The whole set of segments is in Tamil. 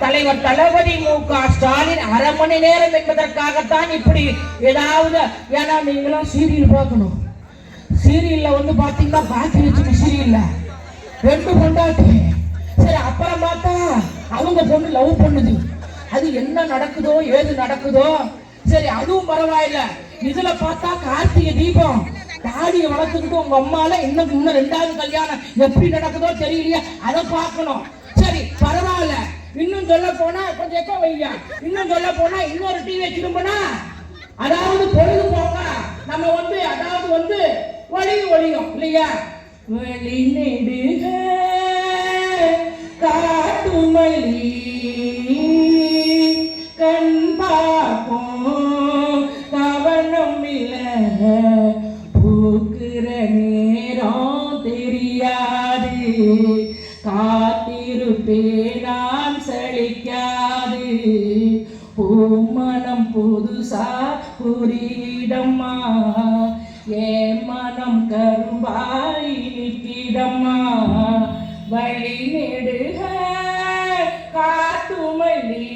தலைவர் தளபதி மு.க. ஸ்டாலின் அரை மணி நேரம் என்பதற்காகத்தான் இப்படி ஏதாவது. ஏன்னா நீங்களும் சீரியல் பார்க்கணும். சீரியல்ல வந்து பாத்தீங்கன்னா பாக்கி வச்சுக்க சீரியல்ல 2 பொண்டாட்டி. சரி, அப்புறம் பார்த்தா அவங்க பொண்ணு லவ் பண்ணுது. அது என்ன நடக்குதோ ஏது நடக்குதோ சரி, அதுவும் பரவாயில்ல. இதுல பார்த்தா கார்த்திகை தீபம் தாடியை வளர்த்துக்கிட்டு உங்க அம்மால இன்னும் 2வது கல்யாணம் எப்படி நடக்குதோ தெரியலையா, அதை பார்க்கணும். சரி, பரவாயில்ல. இன்னும் சொல்ல போனா கொஞ்சம் எக்கோ வையா. இன்னும் சொல்ல போனா இன்னொரு டிவி திரும்பினா அதாவது பொழுதுபோக்கா நம்ம வந்து அதாவது வந்து ஒளியும் இல்லையா. வெளி நெடுக காட்டுமல்லி கண் பார்க்கும் கவனம் இல்ல பூக்குற நேரம் தெரியாது காத்திருப்பே நான் சலிக்காது பூமணம் புதுசா புரியிடம்மா ஏன் மனம் கரும்பாய் நிற்கிடம்மா வழி நெடுக காட்டுமல்லி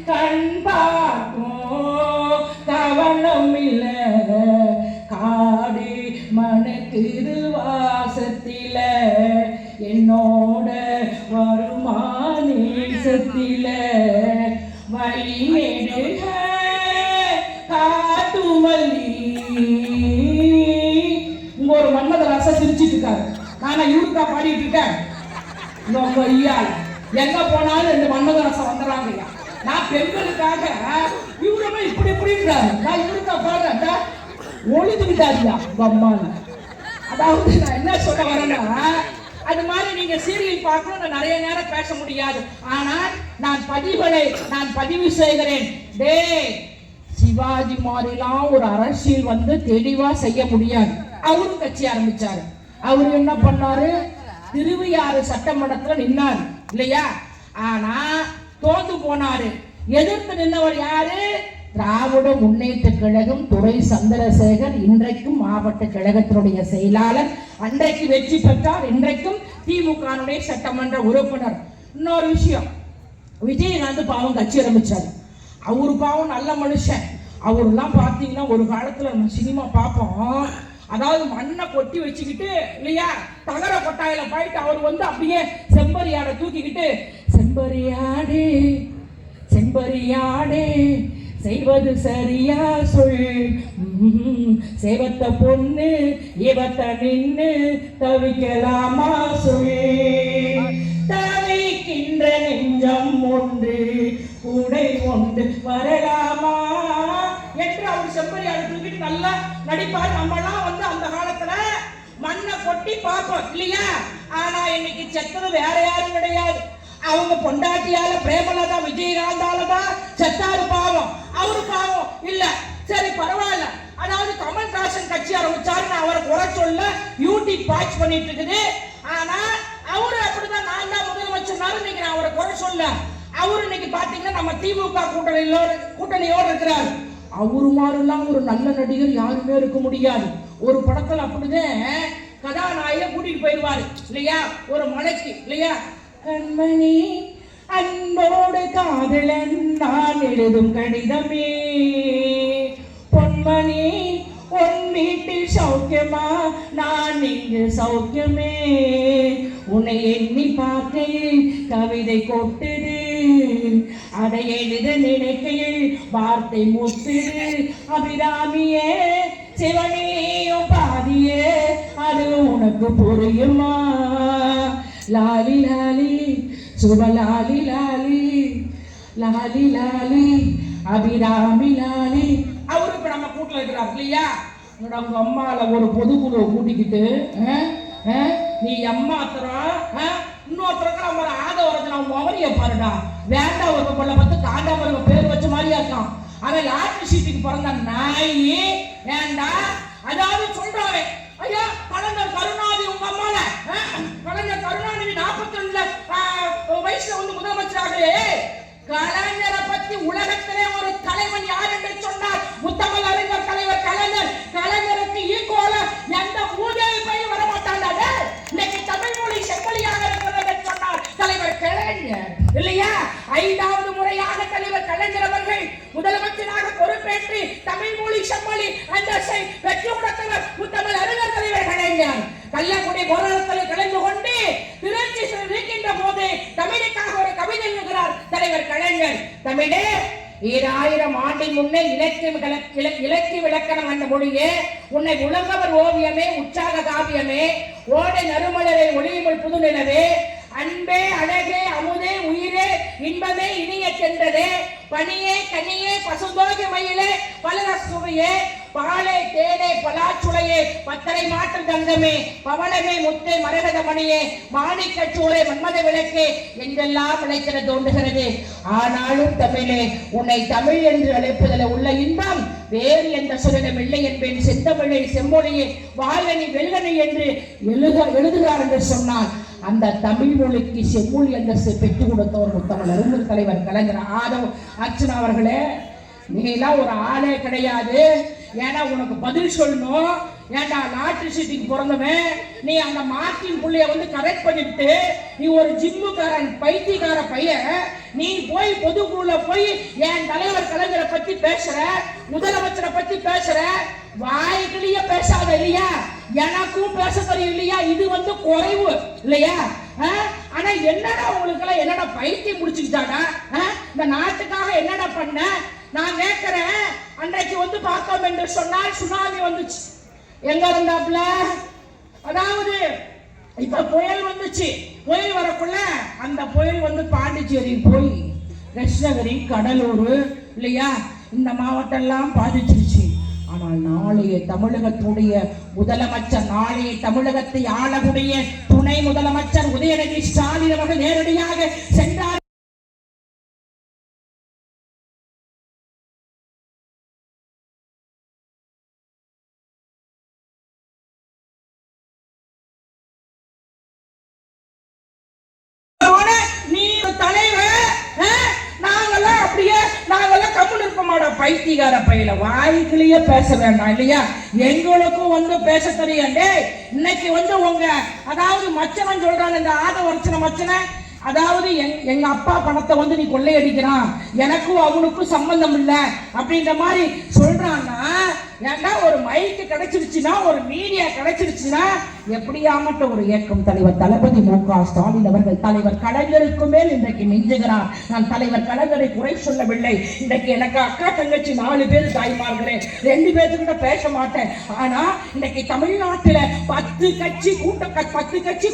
கண் பார்க்கும் கவனம் இல்ல காடு மனக்குது வாசத்தில என்னோட வருமானேசத்தில வழி நெடுக காட்டுமல்லி. இங்க ஒரு மன்மத ரச சிரிச்சிட்டு இருக்காரு. நானா இவருக்கா பாடிட்டு இருக்கேன். உங்க ஐயா எங்க போனாலும் 2 மன்மத ரசம் வந்துடுறாங்க. நான் பெண்களுக்காக இவருமே இப்படி இப்படின்றாரு. நான் இவருக்கா பாடுறேன் ஒழித்துக்கிட்டாருயா அம்மான. அதாவது நான் என்ன சொல்ல வரேன்னா, அது மாதிரி நீங்க சீரியல் பார்க்கணும். நான் நிறைய நேரம் பேச முடியாது. ஆனால் நான் பதிவு செய்கிறேன். டே சிவாஜி மாதிரிலாம் ஒரு அரசியல் வந்து தெளிவா செய்ய முடியாது. அவரும் கட்சி ஆரம்பிச்சாரு. அவரு என்ன பண்ணாரு, திருவையாறு சட்டமன்றத்துல நின்னாரு இல்லையா. ஆனா தோந்து போனாரு. எதிர்த்து நின்றவர் யாரு? திராவிட முன்னேற்ற கழகம் துரை சந்திரசேகர், இன்றைக்கும் மாவட்ட கழகத்தினுடைய செயலாளர். அன்றைக்கு வெற்றி பெற்றார், இன்றைக்கும் திமுக சட்டமன்ற உறுப்பினர். இன்னொரு விஷயம், விஜயகாந்த் பாவம் கட்சி ஆரம்பிச்சாரு. அவரு பாவம் நல்ல மனுஷன். அவருலாம் பார்த்தீங்கன்னா ஒரு காலத்துல நம்ம சினிமா பார்ப்போம். அதாவது மண்ணை கொட்டி வச்சுக்கிட்டு இல்லையா, தகர கொட்டாயில போயிட்டு அவர் வந்து அப்படியே செம்பரியாடை தூக்கிக்கிட்டு செம்பரியாடே செம்பரியாடே செய்வது சரியா சொல் சேவத்த பொண்ணு இவத்த நின்னு தவிக்கலாமா சொல் தவிக்கின்ற நெஞ்சம் ஒன்று கூடை ஒன்று வரலாமா என்று அவர் செம்பரியாடை தூக்கிட்டு நல்லா நடிப்பார். நம்மலாம் வந்து அந்த காலத்துல மண்ணை கொட்டி பார்ப்போம் இல்லையா. ஆனா இன்னைக்கு செத்தது வேற யாரும் கிடையாது. அவங்க பொண்டாட்டியால பிரேமலதா விஜயகாந்தாலதான் செத்தாரு பாவம். அவரு பாவம் இல்ல. சரி, பரவாயில்ல. அதாவது கமல்ஹாசன் கட்சி ஆரம்பிச்சாரு. நான் அவரை குறை சொல்ல, யூடியூப் வாட்ச் பண்ணிட்டு இருக்குது. ஆனா அவரு அப்படிதான் நான் தான் முதலமைச்சர். இன்னைக்கு நான் அவரை குறை சொல்ல. அவரு இன்னைக்கு பாத்தீங்கன்னா நம்ம திமுக கூட்டணியோடு இருக்கிறார். அவரு மாதிரிலாம் ஒரு நல்ல நடிகர் யாருமே இருக்க முடியாது. ஒரு படத்துல அப்படிதான் கதாநாயகன் கூட்டிட்டு போயிடுவாரு இல்லையா, ஒரு மலைக்கு இல்லையா. கண்மணி அன்போடு காதலன் நான் எழுதும் கடிதமே பொன்மணி உன் வீட்டில் சௌக்கியமா நான் இங்கு சௌக்கியமே உன்னை எண்ணி பார்க்கையில் கவிதை கொட்டுது அதை எழுத நினைக்கையில் வார்த்தை முத்துது அபிராமியே சிவனேயும் பாதியே அது உனக்கு புரியுமா லாலி லாலி சுப லாலி லாலி லாலி லாலி அபிராமி லாலி. அவரு இப்ப நம்ம கூட்டில் இருக்கிறார் இல்லையா. உங்க அம்மால ஒரு பொதுக்குழுவை கூட்டிக்கிட்டு நீ அம்மா இன்னொருத்தருக்கு நம்ம ஆதவரத்தை நம்ம மவரிய பாருடா வேண்டா ஒரு பொண்ணை பார்த்து காண்டாம பேர் வச்ச மாதிரியா இருக்கான். அவன் லாட்ரி சீட்டுக்கு பிறந்த நாய் வேண்டா. அதாவது சொல்றாவே ஐயா கலைஞர் கருணாநிதி உங்க அம்மால கலைஞர் கருணாநிதி 42 வயசுல வந்து முதலமைச்சராகவே கலைஞரை பத்தி உலகத்திலே ஒரு தலைவன் யார் என்று சொன்னார் முத்தமிழ் அறிஞர் தலைவர் கலைஞர். கலைஞருக்கு ஈக்குவலா எந்த ஊதிய பையன் வரமாட்டாண்டா. இன்னைக்கு தமிழ் மொழி செம்மொழியாக இருக்கிறது சொன்னார் தலைவர் கலைஞர். இல்லையா? 5வது முறையாக தலைவர் கலைஞர் அவர்கள் முதலமைச்சராக பொறுப்பேற்று தமிழ் மொழி செம்மொழி அந்தஸ்தை பெற்று கொடுத்தவர் முத்தமிழ் அறிஞர் தலைவர் கலைஞர். கள்ளக்குடி போராட்டத்தில் கலந்து கொண்டு திருச்சி இருக்கின்ற போது தமிழுக்காக ஒரு கவிதை எழுதுகிறார் தலைவர் கலைஞர். தமிழே, 2000 ஆண்டின் முன்னே இலக்கிய விளக்கணம் அந்த மொழியே, உன்னை உலகவர் ஓவியமே, உற்சாக காவியமே, ஓடை நறுமலரை ஒளியுமல் புதுநிலவே, அன்பே அழகே அமுதே உயிரே இன்பமே இனிய சென்றதே, பனியே கனியே பசுந்தோகி மயிலே பலரசுவையே, பாலை தேனே பலாச்சுளையே பத்தரை மாற்று தங்கமே, பவளமே முத்தே மரகத மணியே, மாணிக்கச்சூரை மன்மத விளக்கே என்றெல்லாம் விளைக்கிறது தோன்றுகிறது. ஆனாலும் தமிழே, உன்னை தமிழ் என்று அழைப்பதில் உள்ள இன்பம் வேறு எந்த சொல்லிடம் இல்லை என்பேன். செந்தமிழை செம்மொழியை வாழ்வனி வெல்கனி என்று எழுதுகிறார் என்று சொன்னார். அந்த தமிழ் மொழிக்கு செம்மொழி அந்தஸ்து பெற்றுக் கொடுத்தவர் முத்தமிழ் அறிஞர் தலைவர் கலைஞர். அர்ச்சனா அவர்களே, நீ எல்லாம் ஒரு ஆளே கிடையாது. ஏன்னா உனக்கு பதில் சொல்லணும். ஏன்டா லாட்டரி சீட்டுக்கு பிறந்தவன் நீ அந்த மார்க்கின் புள்ளைய கரெக்ட் பண்ணிட்டு நீ ஒரு ஜிம்முக்காரன் பைத்தியக்கார பையன், நீ போய் பொதுக்குழுல போய் என் தலைவர் கலைஞரை பத்தி பேசுற, முதலமைச்சரை பத்தி பேசுற, வாய்க்கிலேயே பேசாத இல்லையா? எனக்கும் பேச தெரியும் இல்லையா? இது குறைவு இல்லையா? ஆனா என்னடா உங்களுக்கு எல்லாம் என்னடா பைத்தியம் முடிச்சுக்கிட்டாடா? இந்த நாட்டுக்காக என்னடா பண்ண நான் கேட்கிறேன். அன்றைக்கு பார்த்தோம் என்று சொன்னால் சுனாமி வந்துச்சு. எங்க இருந்தாப்ல? அதாவது இப்ப புயல் வந்துச்சு. புயல் வரக்குள்ள அந்த புயல் பாண்டிச்சேரி போய் கிருஷ்ணகிரி கடலூர் இல்லையா இந்த மாவட்டம் எல்லாம் பாதிச்சிருச்சு. ஆனால் நாளைய தமிழகத்துடைய முதலமைச்சர், நாளைய தமிழகத்தை ஆளக்கூடிய துணை முதலமைச்சர் உதயநிதி ஸ்டாலின் அவர்கள் நேரடியாக சென்றார். பைத்தியக்கார பையில வாய்க்கிலேயே பேச வேண்டாம் இல்லையா? எங்களுக்கும் பேச தெரியும். இன்னைக்கு உங்க அதாவது மச்சனன் சொல்றாங்க, இந்த ஆதவர்ச்சன மச்சனை, அதாவது எங்க அப்பா பணத்தை நீ கொள்ளையடிக்கிறான், எனக்கும் அவனுக்கும் சம்பந்தம் இல்ல அப்படின்ற மாதிரி சொல்றான்னா, ஏன்னா ஒரு மைக்கு கிடைச்சிருச்சுன்னா, ஒரு மீடியா கிடைச்சிருச்சுன்னா எப்படியாமட்ட ஒரு இயக்கம் தலைவர் தளபதி மு.க. ஸ்டாலின் அவர்கள் தலைவர் கலைஞருக்கு மேல் இன்றைக்கு மிஞ்சுகிறார். நான் தலைவர் கலைஞரை குறை சொல்லவில்லை. இன்றைக்கு எனக்கு அக்கா தங்கச்சி 4 பேர் தாய்மார்களே, 2 பேர்த்துக்கிட்ட பேச மாட்டேன். ஆனா இன்னைக்கு தமிழ்நாட்டில் 10 கட்சி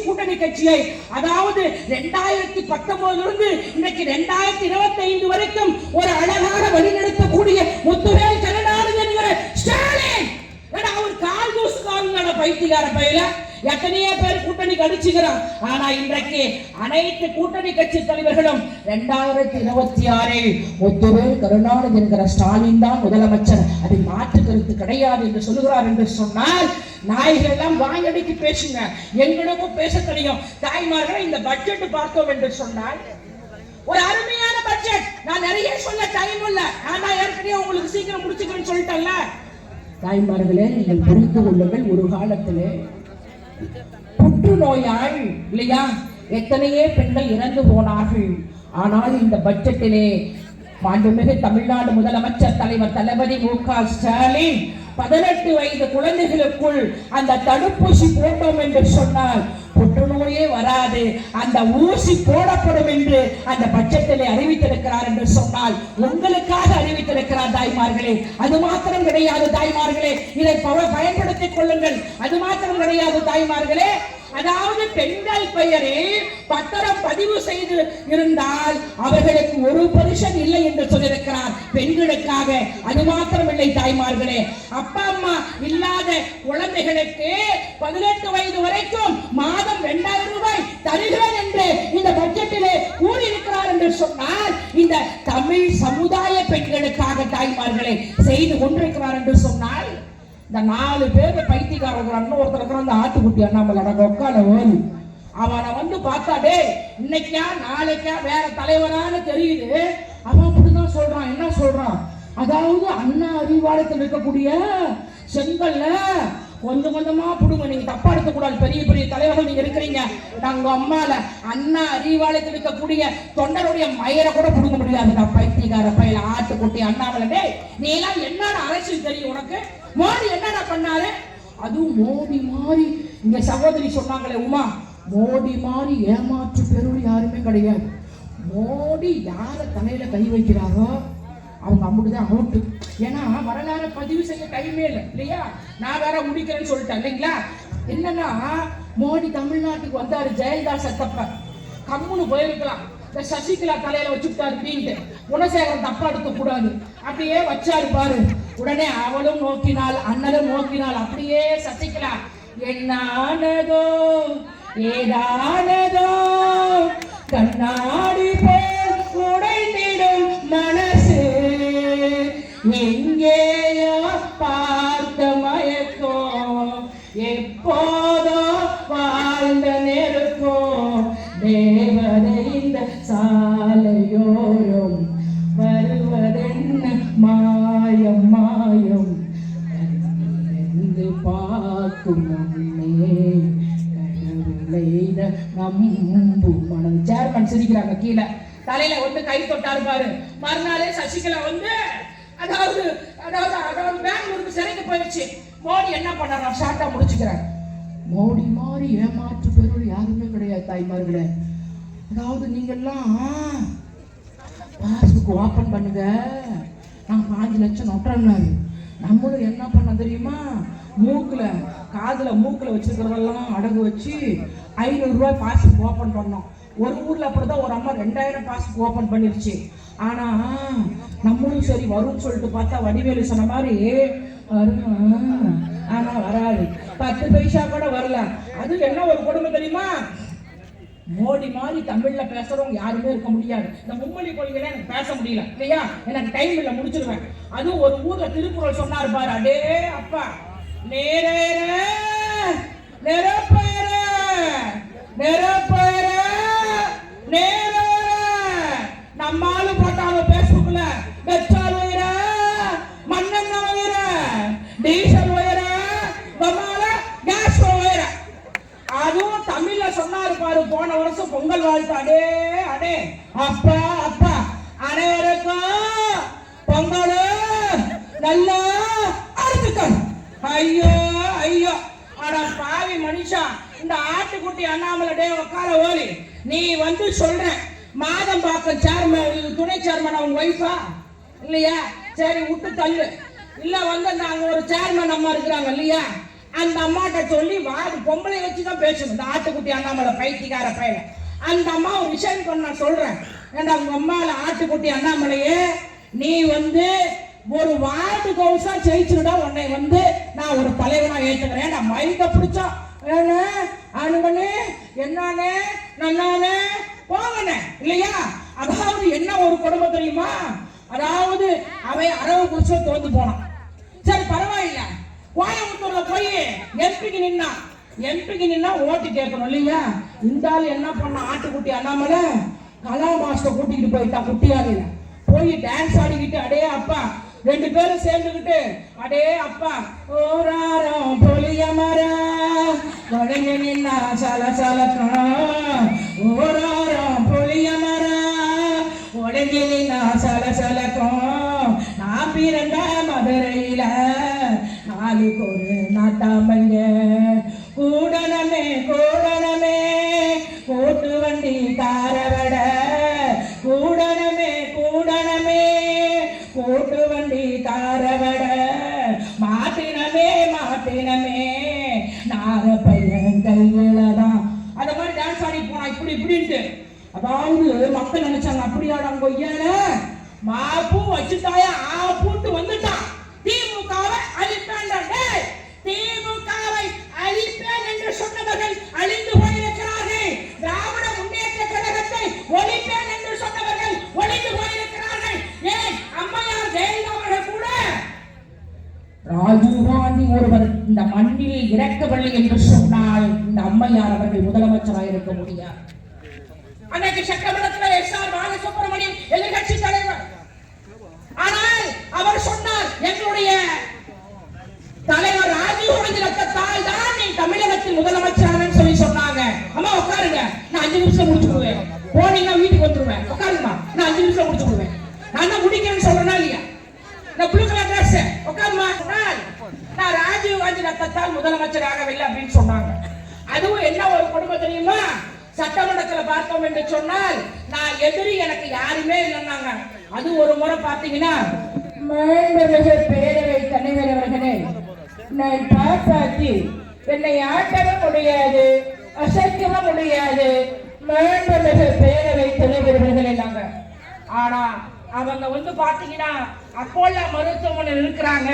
கூட்டணி கட்சியை, அதாவது 2019 இருந்து இன்னைக்கு 2025 வரைக்கும் ஒரு அழகாக வழிநடத்தக்கூடிய முத்துவேல் கருணாநிதி என்கிற ஸ்டாலின், அவர் கால் தூசுக்காரங்களோட பைத்தியக்கார பையில எத்தனையோ பேர் கூட்டணி கடிச்சுக்கிறார். ஆனா இன்றைக்கு அனைத்து கூட்டணி கட்சி தலைவர்களும் 2026 முத்துவேல் கருணாநிதி என்கிற ஸ்டாலின் தான் முதலமைச்சர், அது மாற்று கருத்து கிடையாது என்று சொல்லுகிறார் என்று சொன்னால், நாய்கள் எல்லாம் வாயடிக்கு பேசுங்க, எங்களுக்கும் பேச தெரியும். தாய்மார்களை இந்த பட்ஜெட் பார்த்தோம் என்று சொன்னால் ஒரு அருமையான பட்ஜெட். நான் நிறைய சொல்ல டைம் இல்ல, ஆனா ஏற்கனவே உங்களுக்கு சீக்கிரம் முடிச்சுக்கிறேன்னு சொல்லிட்டேன்ல. தாய்மார்களே, நீங்கள் புரிந்து கொள்ளுங்கள், ஒரு காலத்திலே புற்றுநோயால் இல்லையா எத்தனையே பெண்கள் இறந்து போனார்கள். ஆனால் இந்த பட்ஜெட்டிலே மாண்புமிகு தமிழ்நாடு முதலமைச்சர் தலைவர் தளபதி மு.க. ஸ்டாலின் 18 வயது குழந்தைகளுக்குள் அந்த தடுப்பூசி போட்டோம் என்று சொன்னால் புற்றுநோயே வராது, அந்த ஊசி போடப்படும் என்று அந்த பட்ஜெட்டிலே அறிவித்திருக்கிறார் என்று சொன்னால் உங்களுக்காக அறிவித்திருக்கிறார் தாய்மார்களே. அது மாத்திரம் கிடையாது தாய்மார்களே, இதை பயன்படுத்திக் கொள்ளுங்கள். அது மாத்திரம் கிடையாது தாய்மார்களே, அதாவது பெண்கள் பெயரில் பத்திரம் பதிவு செய்து இருந்தால் அவர்களுக்கு 1% இல்லை என்று சொல்லியிருக்கிறார் பெண்களுக்காக. அது மாத்திரம் இல்லை தாய்மார்களே, அப்பா அம்மா இல்லாத குழந்தைகளுக்கு 18 வயது வரைக்கும் மாதம் 2000 ரூபாய் தருகிறேன் என்று இந்த பட்ஜெட்டிலே கூறியிருக்கிறார் என்று சொன்னால் இந்த தமிழ் சமுதாய பெண்களுக்காக தாய்மார்களே செய்து கொண்டிருக்கிறார் என்று சொன்னால், இந்த 4 பேர் பைத்தியக்காரர்கள் அண்ணன் ஒருத்தர் இருக்கிற அந்த ஆட்டுக்குட்டி அண்ணாமலை உட்கால ஓடி அவனை பார்த்தாடே இன்னைக்கா நாளைக்கா வேற தலைவரான தெரியுது. அவன் அப்படிதான் சொல்றான். என்ன சொல்றான்? அதாவது அண்ணா அறிவாலயத்தில் இருக்கக்கூடிய செங்கல்ல கொஞ்சம் கொஞ்சமா புடுங்க. நீங்க தப்பா எடுக்கக்கூடாது. பெரிய பெரிய தலைவர்கள் நீங்க இருக்கிறீங்க. நாங்க அம்மால அண்ணா அறிவாலயத்தில் இருக்கக்கூடிய தொண்டருடைய மயிரை கூட புடுங்க முடியாது. நான் பைத்தியக்கார பையில ஆட்டுக்குட்டி அண்ணாமலை, நீ எல்லாம் என்னடா அரசியல் தெரியும் உனக்கு? மோடி என்னடா பண்ணாரு? அதுவும் மோடி மாதிரி இங்க சகோதரி சொன்னாங்களே உமா, மோடி மாதிரி ஏமாற்று பெருள் யாருமே கிடையாது. மோடி யார தலையில கை வைக்கிறாரோ அவங்க அம்புட்டுதான் அவுட்டு. ஏன்னா வரலாறு பதிவு செய்ய டைமே இல்லை இல்லையா? நான் வேற முடிக்கிறேன்னு சொல்லிட்டேன் இல்லைங்களா? என்னன்னா மோடி தமிழ்நாட்டுக்கு வந்தாரு ஜெயலலிதா சத்தப்ப கம்முன்னு போயிருக்கலாம். இந்த சசிகலா தலையில வச்சுட்டாரு அப்படின்ட்டு குணசேகரன் தப்பா எடுக்க கூடாது அப்படியே வச்சாரு பாரு. உடனே அவளும் நோக்கினாள், அண்ணனும் நோக்கினாள். அப்படியே சசிகலா என்னானதோ ஏதானதோ கண்ணாடி போல் உடைந்திடும் மனசு எங்கேயோ பார்த்த மயக்கம் எப்போதோ வாழ்ந்த நெருக்கம் தேவதை இந்த சாலையோரம் வருவதென்ன மாயம் மாயம் பார்க்கும் சேர்மன் சிரிக்கிறாங்க. கீழே தலையில வந்து கை தொட்டாரு பாரு. மறுநாளே சசிகலா வந்து அதாவது அதாவது அதாவது பெங்களூருக்கு சிறைக்கு போயிடுச்சு. மோடி என்ன பண்ணாரா? ஷார்ட்டா முடிச்சுக்கிறார். மோடி மாதிரி ஏமாற்று பெருள் யாருமே கிடையாது தாய்மார்களே. அதாவது நீங்க எல்லாம் பாஸ்புக் ஓபன் பண்ணுங்க, நான் 5 லட்சம் நொட்டுறேன்னாரு. நம்மளும் என்ன பண்ண தெரியுமா? மூக்குல காதுல மூக்குல வச்சிருக்கிறதெல்லாம் அடகு வச்சு 500 ரூபாய் பாஸ்புக் ஓபன் பண்ணோம். ஒரு ஊர்ல அப்படிதான் ஒரு அம்மா 2000 பாஸ்புக் ஓபன் பண்ணிருச்சு. ஆனா நம்மளும் சரி வரும்னு சொல்லிட்டு பார்த்தா வடிவேலு சொன்ன மாதிரி ஆனா வராது. 10 பைசா கூட வரல. அது என்ன ஒரு கொடுமை தெரியுமா? மோடி மாதிரி தமிழ்ல பேசுறவங்க யாருமே இருக்க முடியாது. இந்த மும்மொழி கொள்கையில எனக்கு பேச முடியல இல்லையா? எனக்கு டைம் இல்ல, முடிச்சிருவேன். அதுவும் ஒரு ஊர்ல திருக்குறள் சொன்னாரு பாரு. அடே அப்பா, நேரேற நெருப்பேற நெருப்பேற நேரேற நம்மாலு போட்டாங்க பேஸ்புக்ல பெட்ரோல் உயர மண்ணெண்ண உயர டீசல் உயர கமால கேஸ் உயர. அதுவும் தமிழ்ல சொன்னாரு பாரு. போன வருஷம் பொங்கல் வாழ்த்து. அடே அடே அப்பா அப்பா அனைவருக்கும் பொங்கல் நல்லா அறுத்துக்கள். ஐயோ ஐயோ அட பாவி மனுஷா, இந்த ஆட்டுக்குட்டி அண்ணாமலை டே உட்கார ஓலி, நீ வந்து சொல்ற மாதம்பாக்கம் சேர்மன் துணை சேர்மன் அவங்க ஒய்ஃபா இல்லையா? சரி விட்டு தள்ளு. இல்ல வந்து நாங்க ஒரு சேர்மன் அம்மா இருக்கிறாங்க இல்லையா? அந்த அம்மாட்ட சொல்லி வாடு பொம்பளை வச்சுதான் பேசணும். இந்த ஆட்டுக்குட்டி அண்ணாமலை பைத்தியக்கார பையல அந்த அம்மா ஒரு விஷயம் பண்ண நான் சொல்றேன். ஏன்னா உங்க அம்மால ஆட்டுக்குட்டி அண்ணாமலையே, நீ வந்து ஒரு வார்டு கவுன்சா ஜெயிச்சுடா, உன்னை வந்து நான் ஒரு தலைவனா ஏற்றுக்கிறேன். நான் மைக்க பிடிச்சா அணுகனே என்னானே நன்னானே போங்கண்ணே இல்லையா? அதாவது என்ன ஒரு குடும்பம் தெரியுமா? அதாவது அவை அரவு குடிச்ச தோந்து போனான். சரி பரவாயில்ல, கோயம்புத்தூர்ல போய் எம்பிக்கு நின்னா ஓட்டு கேட்கணும் இல்லையா? இந்த ஆள் என்ன பண்ண? ஆட்டுக்குட்டி அண்ணாமலை கலா மாஸ்டர் கூட்டிக்கிட்டு போயிட்டா. குட்டியாரில போய் டான்ஸ் ஆடிக்கிட்டு அடே அப்பா 2 பேரும் சேர்ந்துக்கிட்டு அடே அப்பா ஓராரம் பொலிய மரா வடங்க நின்னா சல சலக்கம் ஓராரம் பொலிய மரா உடங்கி நின்னா சல சலக்கம். நான் பிறந்த மதுரையில 4 ஒரு நாட்டாமங்க கூடனமே கூடனமே கூட்டு வண்டி காரவட கூடனமே கூடனமே கூட்டு வண்டி காரவட மாட்டினமே மாட்டினமே நார பையன் கையிலதான். அந்த மாதிரி டான்ஸ் ஆடி போனா இப்படி இப்படின்ட்டு. அதாவது மக்கள் நினைச்சாங்க அப்படியாடா கொய்யால மாப்பூ வச்சுட்டாயா ஆப்பூட்டு வந்துட்டான். திமுகவை அழிப்பேன், திமுகவை அழிப்பேன் என்று சொன்னவர்கள் அழிந்து போயிருக்கிறார்கள். திராவிட முன்னேற்ற கழகத்தை ஒழிப்பேன் என்று சொன்னவர்கள் ஒழிந்து போயிருக்கிறார்கள். ஏன் அம்மையார் ஜெயலலிதா அவர்கள் கூட ராஜீவ் காந்தி ஒருவர் இந்த மண்ணில் இறக்கவில்லை என்று சொன்னால் இந்த அம்மையார் அவர்கள் முதலமைச்சராக இருக்க முடியாது. அன்னைக்கு சட்டமன்றத்தில் எஸ்.ஆர். பாலசுப்ரமணியம் எதிர்கட்சி தலைவர். ஆனால் அவர் சொன்னார், எங்களுடைய தலைவர் ராஜீவ் காந்தி ரத்தத்தால் காரணத்தால் முதலமைச்சர் ஆகவில்லை அப்படின்னு சொன்னாங்க. அதுவும் என்ன ஒரு குடும்பம் தெரியுமா? சட்டமன்றத்துல பார்த்தோம் என்று சொன்னால் நான் எதிரி எனக்கு யாருமே இல்லைன்னாங்க. அது ஒரு முறை பாத்தீங்கன்னா மாண்புமிகு பேரவை தலைவர் அவர்களே, நான் பாப்பாத்தி என்னை ஆட்டவும் முடியாது அசைக்கவும் முடியாது மாண்புமிகு பேரவை தலைவர் அவர்களே நாங்க. ஆனா அவங்க வந்து பாத்தீங்கன்னா அப்போல்லா மருத்துவமனையில் இருக்கிறாங்க.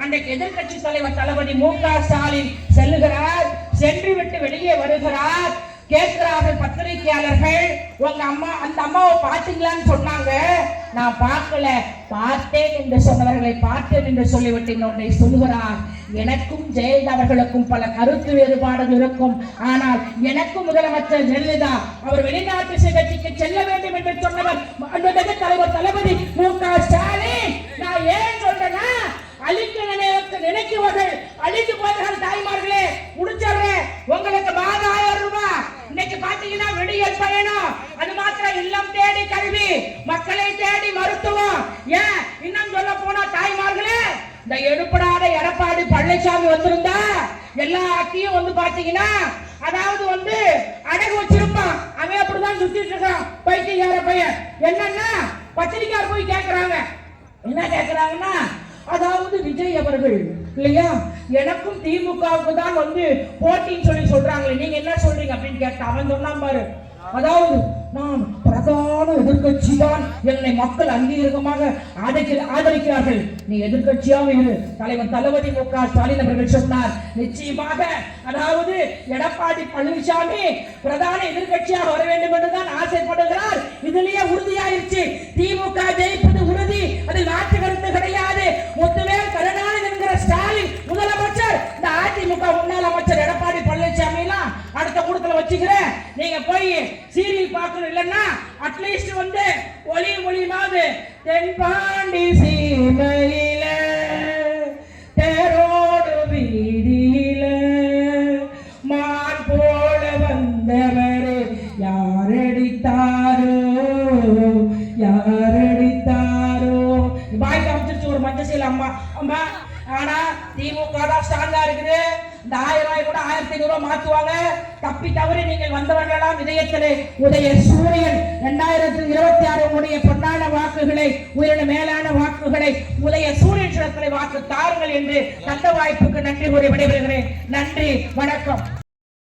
அன்றைக்கு எதிர்கட்சி தலைவர் தளபதி மு.க. ஸ்டாலின் செல்லுகிறார். சென்று விட்டு வெளியே வருகிறார். கேட்கிறார்கள் பத்திரிகையாளர்கள், உங்க அம்மா அந்த அம்மாவை பார்த்தீங்களான்னு சொன்னாங்க. நான் பார்க்கல, பார்த்தேன் என்று சொன்னவர்களை பார்த்தேன் என்று சொல்லிவிட்டு இன்னொன்றை சொல்லுகிறார். எனக்கும் ஜெயலலிதா அவர்களுக்கும் பல கருத்து வேறுபாடுகள் இருக்கும். ஆனால் எனக்கும் முதலமைச்சர் ஜெயலலிதா அவர் வெளிநாட்டு சிகிச்சைக்கு செல்ல வேண்டும் என்று சொன்னவர் தலைவர் தளபதி மு.க. ஸ்டாலின். நான் ஏன் சொல்றேன்னா, அழிக்க நினைக்குவர்கள் அழித்து போகிறார்கள். தாய்மார்களே முடிச்சிடுறேன், உங்களுக்கு மாதம் 1000 ரூபாய். இன்னைக்கு பாத்தீங்கன்னா விடியல் பயணம், அது மாத்திரம் இல்லம் தேடி கல்வி, மக்களை தேடி மருத்துவம். ஏன் இன்னும் சொல்ல போனா தாய்மார்களே, இந்த எடுப்படாத எடப்பாடி பழனிசாமி வந்திருந்தா எல்லா அக்கையும் வந்து பாத்தீங்கன்னா அதாவது வந்து அடகு வச்சிருப்பான். அவன் அப்படிதான் சுத்திட்டு இருக்கான் பைத்தியக்கார பையன். என்னன்னா பத்திரிக்கையார் போய் கேட்கிறாங்க, என்ன கேட்கிறாங்கன்னா, அதாவது விஜய் அவர்கள் இல்லையா எனக்கும் திமுகவுக்கு தான் வந்து போட்டின்னு சொல்றாங்களே, நீங்க என்ன சொல்றீங்க அப்படின்னு கேட்டா அவன் சொன்னான் பாரு, அதாவது நான் பிரதான எதிர்கட்சி தான், என்னை மக்கள் அங்கீகாரமாக ஆதரிக்கிறார்கள், நீ எதிர்கட்சியாக இரு. தலைவர் தளபதி மு.க. ஸ்டாலின் அவர்கள் சொன்னார். நிச்சயமாக அதாவது எடப்பாடி பழனிசாமி பிரதான எதிர்கட்சியாக வர வேண்டும் என்றுதான் ஆசைப்படுகிறார். இதுலயே உறுதியாயிருச்சு, திமுக ஜெயிப்பது உறுதி, அதில் மாற்று கருத்து கிடையாது. முத்துவேல் கருணாநிதி என்கிற ஸ்டாலின் முதலமைச்சர், இந்த அதிமுக முன்னாள் அமைச்சர் எடப்பாடி பழனிசாமி எல்லாம் அடுத்த கூட்டத்தில் வச்சுக்கிறேன். நீங்க போய் சீரியல் பார்க்கணும், இல்லன்னா அட்லீஸ்ட் வந்து ஒளிமாவது தென்பாண்டி சீமையில தேரோடு வீதியில மான் போல வந்தவர் யாரடித்தாரோ பாய் காமிச்சிருச்சு ஒரு மஞ்சள் அம்மா அம்மா. ஆனா திமுக தான் ஸ்ட்ராங்கா இருக்குது. இந்த 1000 ரூபாய் கூட 1500 ரூபாய் மாத்துவாங்க. தப்பி தவறி நீங்கள் வந்தவர்களாம் இதயத்திலே உதய சூரியன் 2026 பொன்னான வாக்குகளை, உயிரின மேலான வாக்குகளை உதய சூரியன் சிலத்திலே வாக்கு தாருங்கள் என்று தந்த வாய்ப்புக்கு நன்றி கூறி விடைபெறுகிறேன். நன்றி, வணக்கம்.